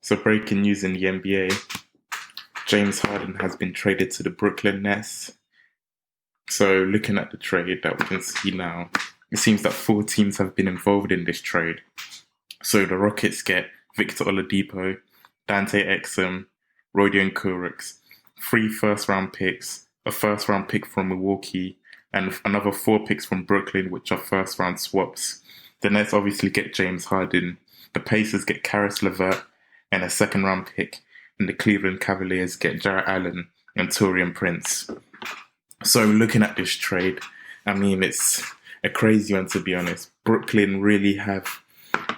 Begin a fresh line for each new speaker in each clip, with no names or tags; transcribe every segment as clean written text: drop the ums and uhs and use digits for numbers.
So breaking news in the NBA, James Harden has been traded to the Brooklyn Nets. So looking at the trade that we can see now, it seems that 4 teams have been involved in this trade. So the Rockets get Victor Oladipo, Dante Exum, Rodion Kurucs, 3 first-round picks, a first-round pick from Milwaukee, and another 4 picks from Brooklyn, which are first-round swaps. The Nets obviously get James Harden. The Pacers get Caris LeVert and a second-round pick, and the Cleveland Cavaliers get Jarrett Allen and Taurean Prince. So looking at this trade, I mean, it's a crazy one, to be honest. Brooklyn really have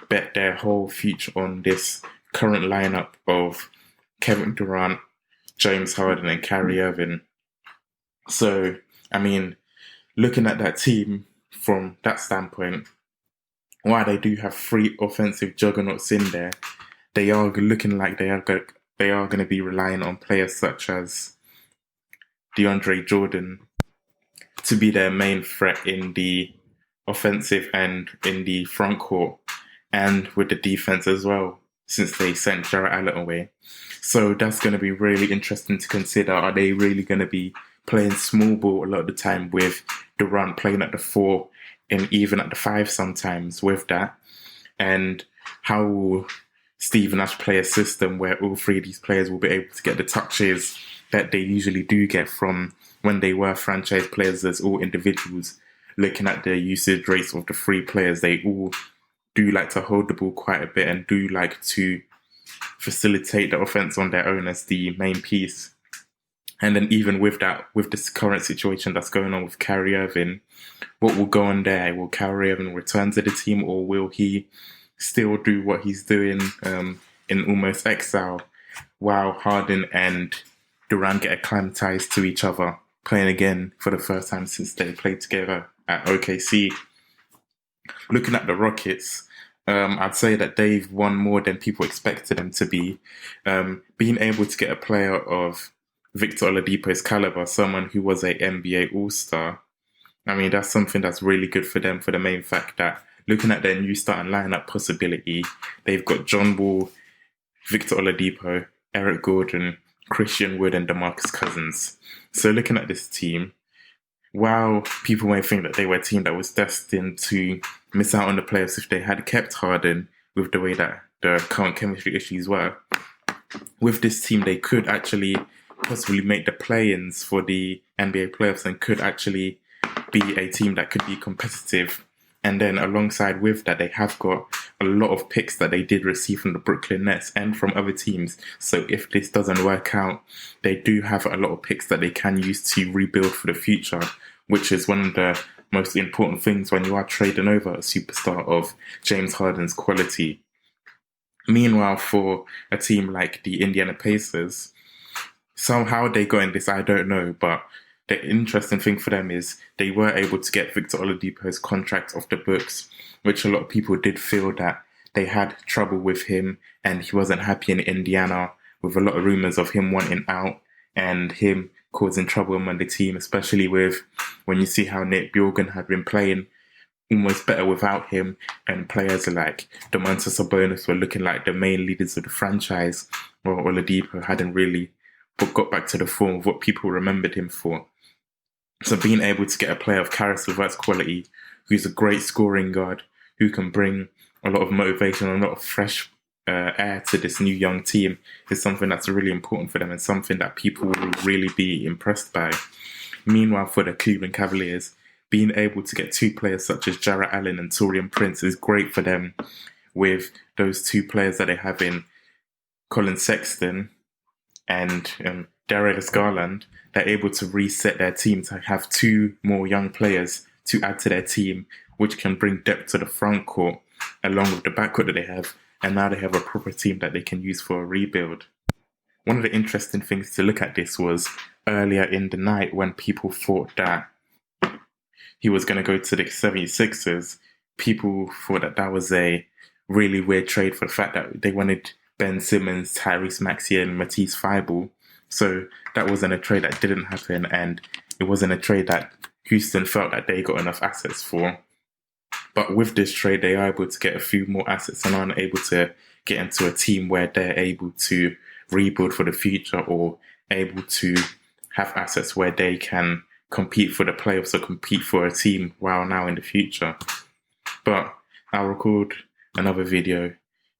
bet their whole future on this current lineup of Kevin Durant, James Harden, and Kyrie Irving. So, I mean, looking at that team from that standpoint, while they do have 3 offensive juggernauts in there, they are looking like they are going to be relying on players such as DeAndre Jordan to be their main threat in the offensive and in the front court, and with the defense as well, since they sent Jarrett Allen away. So that's going to be really interesting to consider. Are they really going to be playing small ball a lot of the time, with Durant playing at the 4 and even at the 5 sometimes with that? And how will Steve Nash play a system where all 3 of these players will be able to get the touches that they usually do get from when they were franchise players as all individuals? Looking at the usage rates of the 3 players, they all do like to hold the ball quite a bit and do like to facilitate the offense on their own as the main piece. And then even with that, with this current situation that's going on with Kyrie Irving, what will go on there? Will Kyrie Irving return to the team, or will he still do what he's doing in almost exile, while Harden and Durant get acclimatized to each other, playing again for the first time since they played together at OKC? Looking at the Rockets, I'd say that they've won more than people expected them to be. Being able to get a player of Victor Oladipo's caliber, someone who was a NBA All-Star, I mean, that's something that's really good for them, for the main fact that looking at their new starting lineup possibility, they've got John Wall, Victor Oladipo, Eric Gordon, Christian Wood, and DeMarcus Cousins. So looking at this team, while people may think that they were a team that was destined to miss out on the playoffs if they had kept Harden, with the way that the current chemistry issues were, with this team they could actually possibly make the play-ins for the NBA playoffs and could actually be a team that could be competitive. And then alongside with that, they have got a lot of picks that they did receive from the Brooklyn Nets and from other teams. So if this doesn't work out, they do have a lot of picks that they can use to rebuild for the future, which is one of the most important things when you are trading over a superstar of James Harden's quality. Meanwhile, for a team like the Indiana Pacers, somehow they got in this, I don't know, but the interesting thing for them is they were able to get Victor Oladipo's contract off the books, which a lot of people did feel that they had trouble with him and he wasn't happy in Indiana, with a lot of rumours of him wanting out and him causing trouble among the team, especially with when you see how Nate Bjorken had been playing almost better without him, and players like Domantas Sabonis were looking like the main leaders of the franchise, while Oladipo hadn't really got back to the form of what people remembered him for. So being able to get a player of Caris LeVert's quality, who's a great scoring guard, who can bring a lot of motivation and a lot of fresh air to this new young team, is something that's really important for them and something that people will really be impressed by. Meanwhile, for the Cleveland Cavaliers, being able to get 2 players such as Jarrett Allen and Taurean Prince is great for them, with those 2 players that they have in Colin Sexton and Darius Garland. They're able to reset their team to have 2 more young players to add to their team, which can bring depth to the front court along with the backcourt that they have. And now they have a proper team that they can use for a rebuild. One of the interesting things to look at this was earlier in the night when people thought that he was going to go to the 76ers. People thought that that was a really weird trade for the fact that they wanted Ben Simmons, Tyrese Maxey, and Matisse Thybulle. So that wasn't a trade that didn't happen, and it wasn't a trade that Houston felt that they got enough assets for. But with this trade, they are able to get a few more assets and are able to get into a team where they're able to rebuild for the future, or able to have assets where they can compete for the playoffs or compete for a team while now in the future. But I'll record another video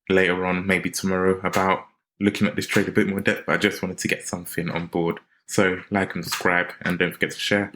later on, maybe tomorrow, about looking at this trade a bit more in depth. But I just wanted to get something on board. So like and subscribe, and don't forget to share.